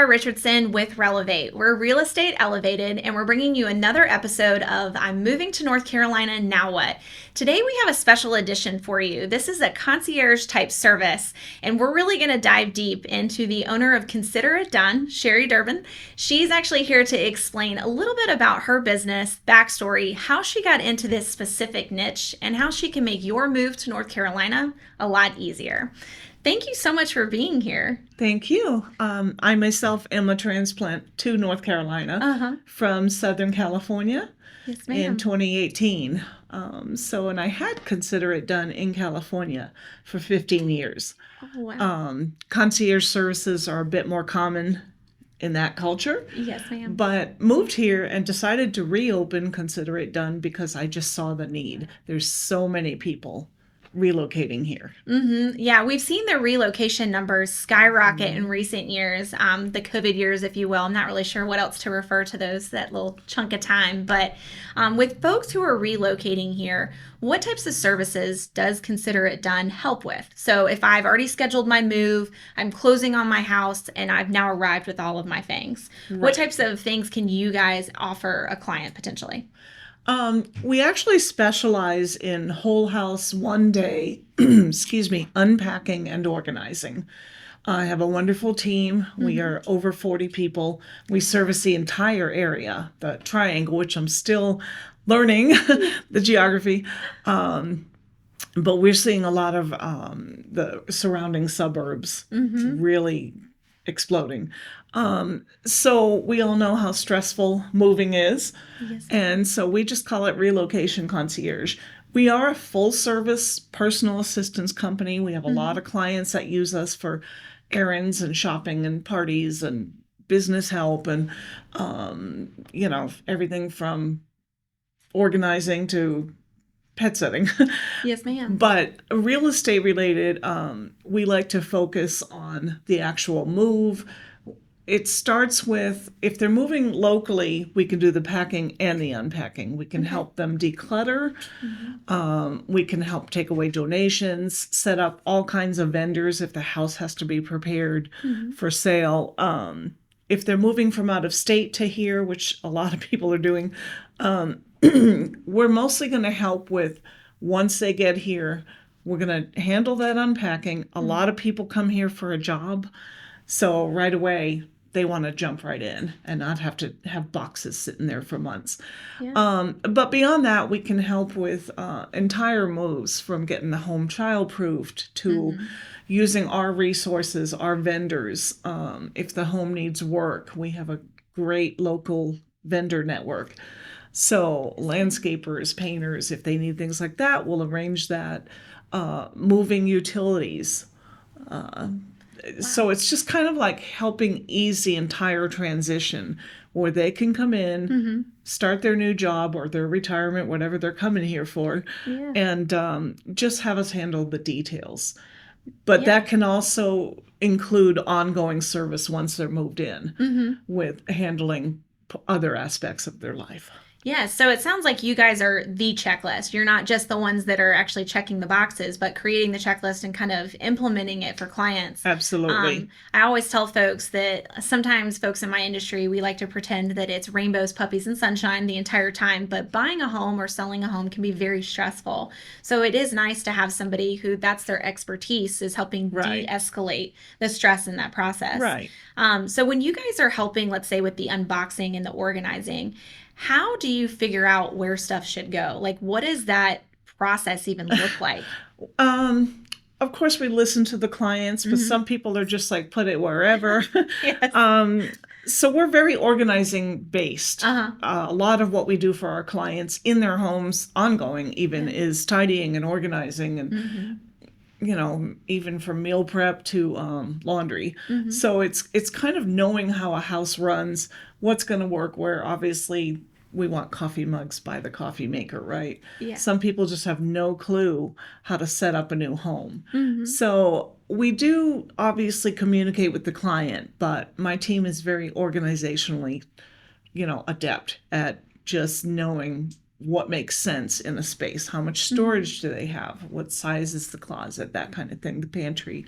Laura Richardson with Relevate. We're Real Estate Elevated, and we're bringing you another episode of I'm Moving to North Carolina, Now What? Today we have a special edition for you. This is a concierge type service, and we're really going to dive deep into the owner of Consider It Done, Sherri Durbin. She's actually here to explain a little bit about her business, backstory, how she got into this specific niche, and how she can make your move to North Carolina a lot easier. Thank you so much for being here. Thank you. I myself am a transplant to North Carolina from Southern California in 2018. And I had Consider It Done in California for 15 years. Oh, wow. Concierge services are a bit more common in that culture. Yes, ma'am. But moved here and decided to reopen Consider It Done because I just saw the need. There's so many people relocating here. Yeah, we've seen the relocation numbers skyrocket in recent years, the COVID years, if you will. I'm not really sure what else to refer to those, that little chunk of time. But with folks who are relocating here, what types of services does Consider It Done help with? So if I've already scheduled my move, I'm closing on my house, and I've now arrived with all of my things. Right. What types of things can you guys offer a client potentially? We actually specialize in whole house, one day, unpacking and organizing. I have a wonderful team. We are over 40 people. We service the entire area, the triangle, which I'm still learning the geography. But we're seeing a lot of the surrounding suburbs really exploding. So we all know how stressful moving is. Yes. And so we just call it Relocation Concierge. We are a full service personal assistance company. We have a lot of clients that use us for errands and shopping and parties and business help and, everything from organizing to pet sitting. Yes, ma'am. But real estate related, we like to focus on the actual move. It starts with, if they're moving locally, we can do the packing and the unpacking. We can help them declutter. We can help take away donations, set up all kinds of vendors if the house has to be prepared for sale. If they're moving from out of state to here, which a lot of people are doing, we're mostly going to help with, once they get here, we're going to handle that unpacking. A lot of people come here for a job. So right away, they want to jump right in and not have to have boxes sitting there for months. Yeah. But beyond that, we can help with entire moves, from getting the home child-proofed to using our resources, our vendors. If the home needs work, we have a great local vendor network. So landscapers, painters, if they need things like that, we'll arrange that. Moving utilities. So it's just kind of like helping ease the entire transition where they can come in, start their new job or their retirement, whatever they're coming here for, and just have us handle the details. But that can also include ongoing service once they're moved in with handling other aspects of their life. Yeah, so it sounds like you guys are the checklist. You're not just the ones that are actually checking the boxes, but creating the checklist and kind of implementing it for clients. Absolutely. I always tell folks that sometimes folks in my industry, we like to pretend that it's rainbows, puppies, and sunshine the entire time, but buying a home or selling a home can be very stressful. So it is nice to have somebody who that's their expertise, is helping de-escalate the stress in that process. Right. So when you guys are helping, let's say with the unboxing and the organizing, how do you figure out where stuff should go? Like, what does that process even look like? Of course, we listen to the clients, but some people are just like, put it wherever. So we're very organizing based. A lot of what we do for our clients in their homes, ongoing even, is tidying and organizing and even from meal prep to laundry. So it's kind of knowing how a house runs, what's going to work where. Obviously, we want coffee mugs by the coffee maker, right? Yeah. Some people just have no clue how to set up a new home. So we do obviously communicate with the client, but my team is very organizationally, adept at just knowing what makes sense in a space. How much storage do they have? What size is the closet? That kind of thing, the pantry.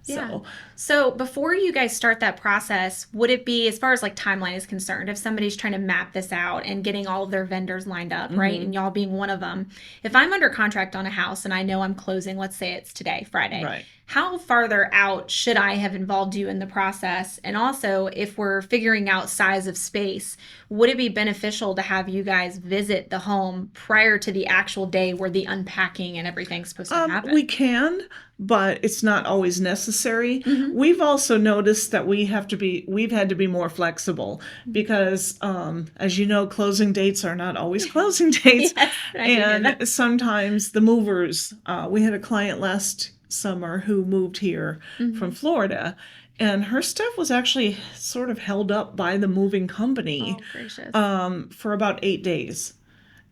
Yeah. So So before you guys start that process, would it be, as far as like timeline is concerned, if somebody's trying to map this out and getting all of their vendors lined up, right? And y'all being one of them, if I'm under contract on a house and I know I'm closing, let's say it's today, Friday, right. how farther out should I have involved you in the process? And also, if we're figuring out size of space, would it be beneficial to have you guys visit the home prior to the actual day where the unpacking and everything's supposed to happen? We can, but it's not always necessary. Mm-hmm. We've also noticed that we've had to be more flexible because, as you know, closing dates are not always closing dates. Yes, I do know that. And sometimes the movers, we had a client last summer who moved here from Florida, and her stuff was actually sort of held up by the moving company Oh, gracious. for about 8 days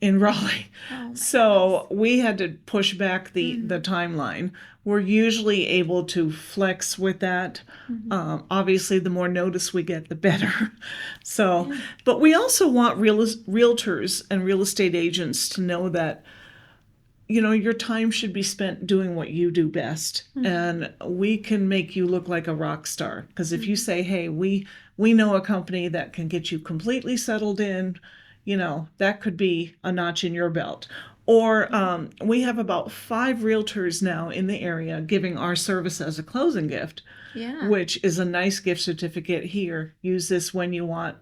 in Raleigh. Oh, my So we had to push back the timeline. We're usually able to flex with that. Obviously, the more notice we get, the better. So, but we also want realtors and real estate agents to know that, you know, your time should be spent doing what you do best. And we can make you look like a rock star. Because if you say, hey, we know a company that can get you completely settled in, you know, that could be a notch in your belt. Or we have about 5 realtors now in the area giving our service as a closing gift, Yeah. which is a nice gift certificate. Here, use this when you want,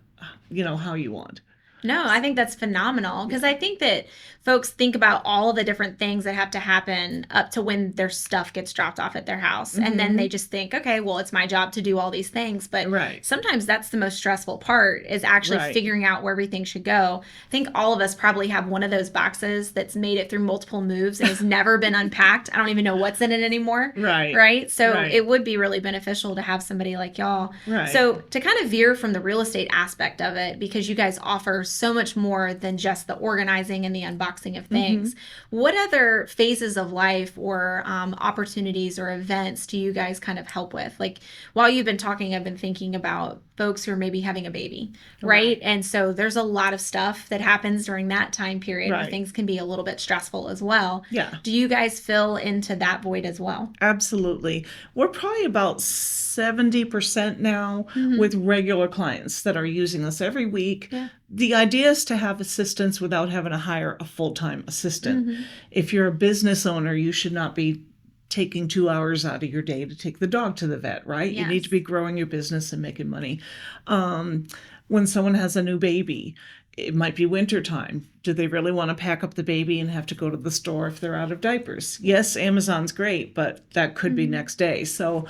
you know, how you want. No, I think that's phenomenal because I think that folks think about all the different things that have to happen up to when their stuff gets dropped off at their house. And then they just think, okay, well, it's my job to do all these things. But Right. sometimes that's the most stressful part is actually Right. figuring out where everything should go. I think all of us probably have one of those boxes that's made it through multiple moves and has never been unpacked. I don't even know what's in it anymore. Right. Right. So Right. it would be really beneficial to have somebody like y'all. Right. So to kind of veer from the real estate aspect of it, because you guys offer so much more than just the organizing and the unboxing of things, what other phases of life or opportunities or events do you guys kind of help with? Like while you've been talking, I've been thinking about folks who are maybe having a baby, right? And so there's a lot of stuff that happens during that time period where Right. things can be a little bit stressful as well. Yeah. Do you guys fill into that void as well? Absolutely. We're probably about 70% now with regular clients that are using us every week. Yeah. The idea is to have assistance without having to hire a full-time assistant. If you're a business owner, you should not be taking 2 hours out of your day to take the dog to the vet, right? You need Yes. to be growing your business and making money. When someone has a new baby, it might be wintertime. Do they really want to pack up the baby and have to go to the store if they're out of diapers? Yes, Amazon's great, but that could be next day. So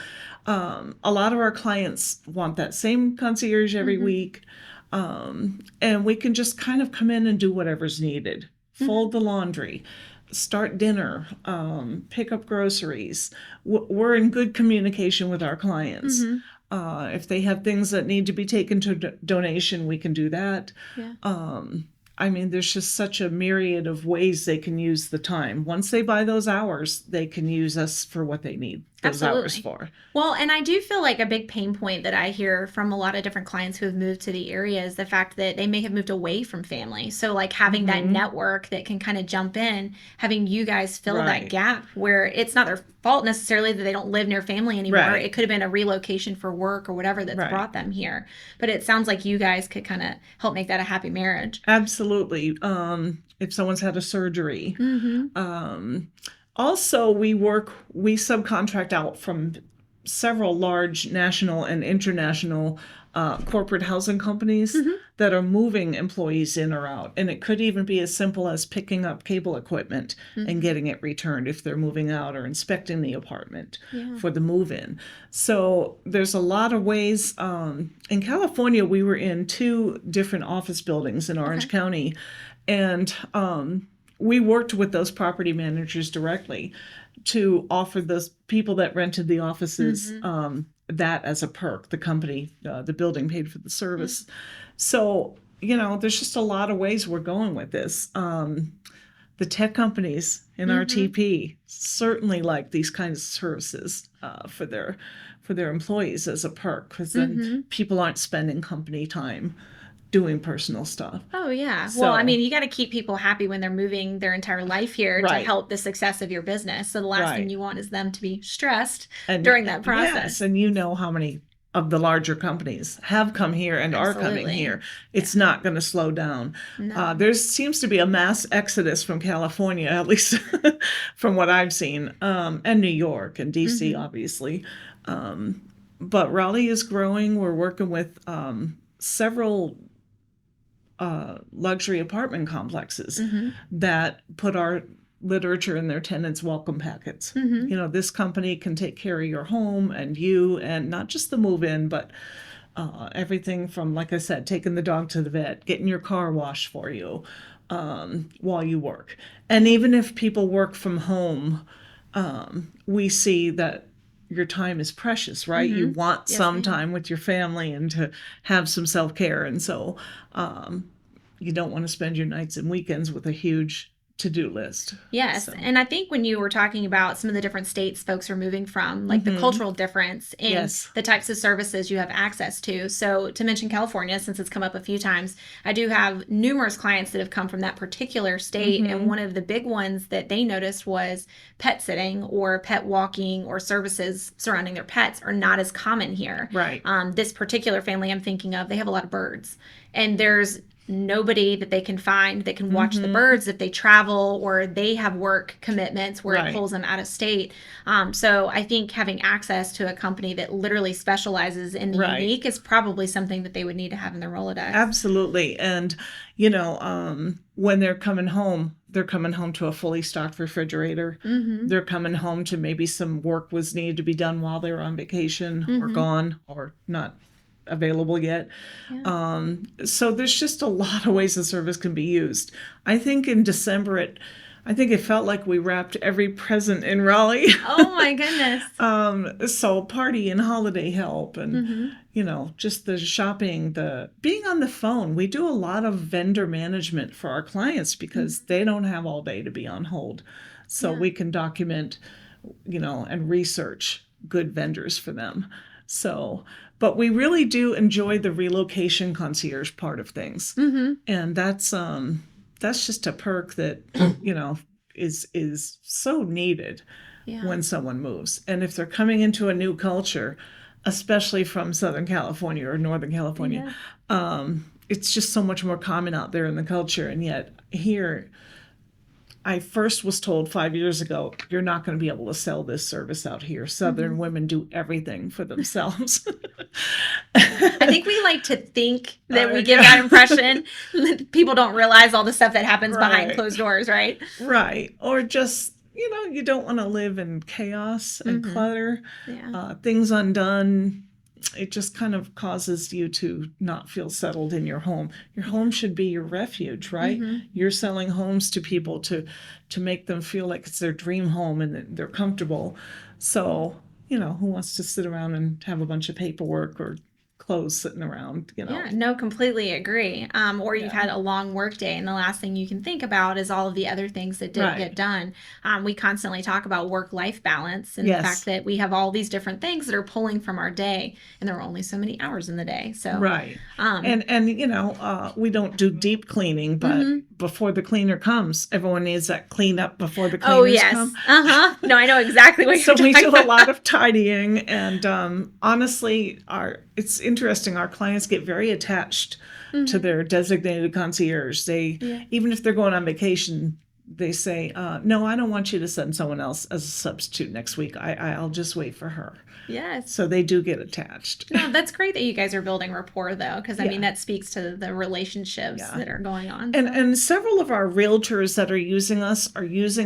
a lot of our clients want that same concierge every week. And we can just kind of come in and do whatever's needed. Fold the laundry, start dinner, pick up groceries. We're in good communication with our clients. If they have things that need to be taken to donation, we can do that. Yeah. I mean, there's just such a myriad of ways they can use the time. Once they buy those hours, they can use us for what they need those hours for. Well, and I do feel like a big pain point that I hear from a lot of different clients who have moved to the area is the fact that they may have moved away from family. So like having that network that can kind of jump in, having you guys fill that Right. gap where it's not their fault necessarily that they don't live near family anymore. Right. It could have been a relocation for work or whatever that's Right. brought them here. But it sounds like you guys could kind of help make that a happy marriage. Absolutely. If someone's had a surgery. Also, we subcontract out from several large national and international corporate housing companies that are moving employees in or out. And it could even be as simple as picking up cable equipment and getting it returned if they're moving out or inspecting the apartment for the move-in. So there's a lot of ways. In California, we were in 2 different office buildings in Orange County. And we worked with those property managers directly to offer those people that rented the offices that as a perk. The company, the building paid for the service. So, you know, there's just a lot of ways we're going with this. The tech companies in our TP certainly like these kinds of services for their employees as a perk, because then people aren't spending company time doing personal stuff. Oh, yeah. So, Well, I mean, you got to keep people happy when they're moving their entire life here to right, help the success of your business. So the last thing right. you want is them to be stressed And during that yes, process. and you know how many of the larger companies have come here and are coming Absolutely. here. It's Yeah. not going to slow down. No. There seems to be a mass exodus from California, at least from what I've seen, and New York and DC, Mm-hmm. obviously. But Raleigh is growing. We're working with several luxury apartment complexes Mm-hmm. that put our literature in their tenants' welcome packets. Mm-hmm. You know, this company can take care of your home and you, and not just the move in, but everything from, like I said, taking the dog to the vet, getting your car washed for you while you work. And even if people work from home, we see that your time is precious, right? You Mm-hmm. want Yes, some ma'am. time with your family and to have some self care. And so you don't want to spend your nights and weekends with a huge to-do list. Yes. So, And I think when you were talking about some of the different states folks are moving from, like the cultural difference in yes. the types of services you have access to. So, to mention California, since it's come up a few times, I do have numerous clients that have come from that particular state. And one of the big ones that they noticed was pet sitting or pet walking or services surrounding their pets are not as common here. Right. This particular family I'm thinking of, they have a lot of birds. And there's nobody that they can find that can watch the birds if they travel or they have work commitments where it pulls them out of state. So I think having access to a company that literally specializes in the unique is probably something that they would need to have in their Rolodex. Absolutely. And, you know, when they're coming home to a fully stocked refrigerator. They're coming home to maybe some work was needed to be done while they were on vacation or gone or not available yet. So there's just a lot of ways the service can be used. I think in December it felt like we wrapped every present in Raleigh. Oh my goodness. So party and holiday help and you know, just the shopping, the being on the phone. We do a lot of vendor management for our clients because they don't have all day to be on hold. So we can document, you know, and research good vendors for them. So, but we really do enjoy the relocation concierge part of things. And that's just a perk that, you know, is so needed when someone moves. And if they're coming into a new culture, especially from Southern California or Northern California, it's just so much more common out there in the culture. And yet here, I first was told 5 years ago, you're not going to be able to sell this service out here. Southern women do everything for themselves. I think we like to think that we give that impression. People don't realize all the stuff that happens behind closed doors, right? Right. Or just, you know, you don't want to live in chaos and clutter, things undone. It just kind of causes you to not feel settled in your home. Your home should be your refuge, right? You're selling homes to people to make them feel like it's their dream home and that they're comfortable. So, you know, who wants to sit around and have a bunch of paperwork or clothes sitting around, you know? Yeah, no, completely agree. Or you've had a long work day, and the last thing you can think about is all of the other things that didn't get done. We constantly talk about work-life balance and the fact that we have all these different things that are pulling from our day, and there are only so many hours in the day. So and you know, we don't do deep cleaning, but before the cleaner comes, everyone needs that cleanup before the cleaners come. No, I know exactly what you're talking about. So we do about. a lot of tidying, and honestly, it's interesting. Our clients get very attached to their designated concierge. They even if they're going on vacation, they say, "No, I don't want you to send someone else as a substitute next week. I'll just wait for her." Yes. So they do get attached. No, that's great that you guys are building rapport, though, because I mean that speaks to the relationships that are going on. And several of our realtors that are using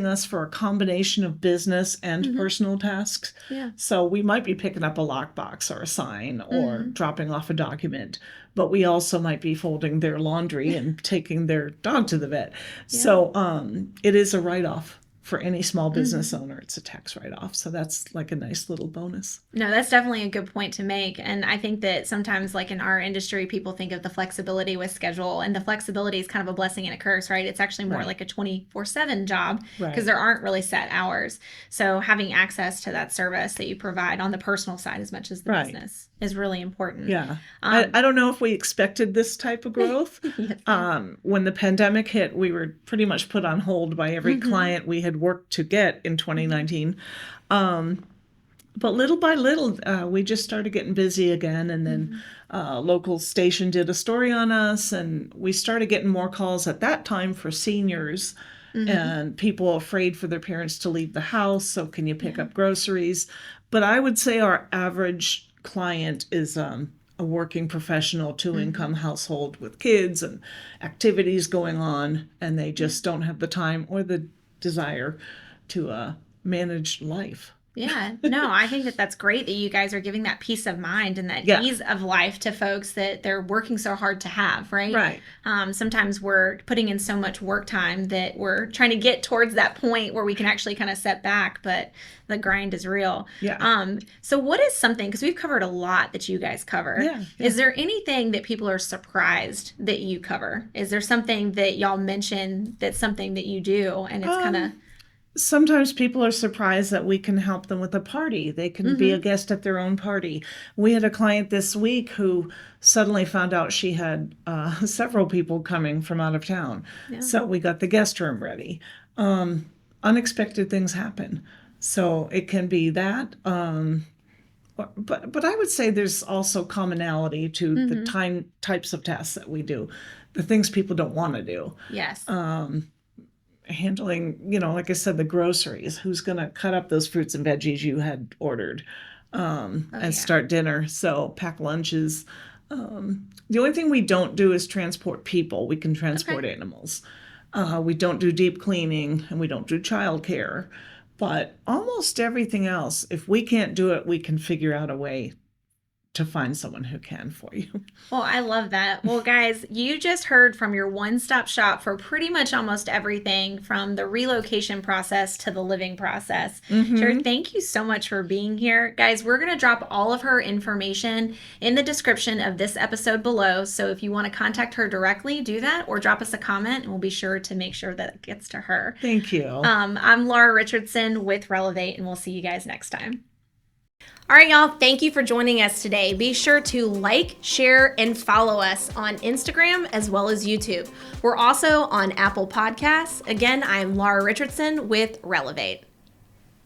us for a combination of business and personal tasks. Yeah. So we might be picking up a lockbox or a sign or dropping off a document, but we also might be folding their laundry and taking their dog to the vet. So it is a write-off for any small business owner, it's a tax write-off. So that's like a nice little bonus. No, that's definitely a good point to make. And I think that sometimes, like in our industry, people think of the flexibility with schedule, and the flexibility is kind of a blessing and a curse, right? It's actually more like a 24/7 job because there aren't really set hours. So having access to that service that you provide on the personal side as much as the business is really important. Yeah. I don't know if we expected this type of growth. When the pandemic hit, we were pretty much put on hold by every client we had worked to get in 2019. But little by little, we just started getting busy again. And then local station did a story on us, and we started getting more calls at that time for seniors and people afraid for their parents to leave the house. So can you pick up groceries? But I would say our average client is a working professional, two-income household with kids and activities going on, and they just don't have the time or the desire to manage life. Yeah, no, I think that that's great that you guys are giving that peace of mind and that ease of life to folks that they're working so hard to have, right? Right. Sometimes we're putting in so much work time that we're trying to get towards that point where we can actually kind of set back, but the grind is real. Yeah. So what is something, because we've covered a lot that you guys cover, is there anything that people are surprised that you cover? Is there something that y'all mention that's something that you do and it's kind of... Sometimes people are surprised that we can help them with a party. They can be a guest at their own party. We had a client this week who suddenly found out she had several people coming from out of town. Yeah. So we got the guest room ready. Unexpected things happen. So it can be that. But I would say there's also commonality to the types of tasks that we do, the things people don't want to do. Yes. Handling, like I said, the groceries. Who's going to cut up those fruits and veggies you had ordered and start dinner? So pack lunches. The only thing we don't do is transport people. We can transport animals. We don't do deep cleaning, and we don't do childcare. But almost everything else, if we can't do it, we can figure out a way to find someone who can for you. Well, I love that. Well, guys, you just heard from your one-stop shop for pretty much almost everything from the relocation process to the living process. Sherri, thank you so much for being here. Guys, we're going to drop all of her information in the description of this episode below. So if you want to contact her directly, do that, or drop us a comment and we'll be sure to make sure that it gets to her. Thank you. I'm Laura Richardson with Relevate, and we'll see you guys next time. All right, y'all, thank you for joining us today. Be sure to like, share, and follow us on Instagram as well as YouTube. We're also on Apple Podcasts. Again, I'm Laura Richardson with Relevate.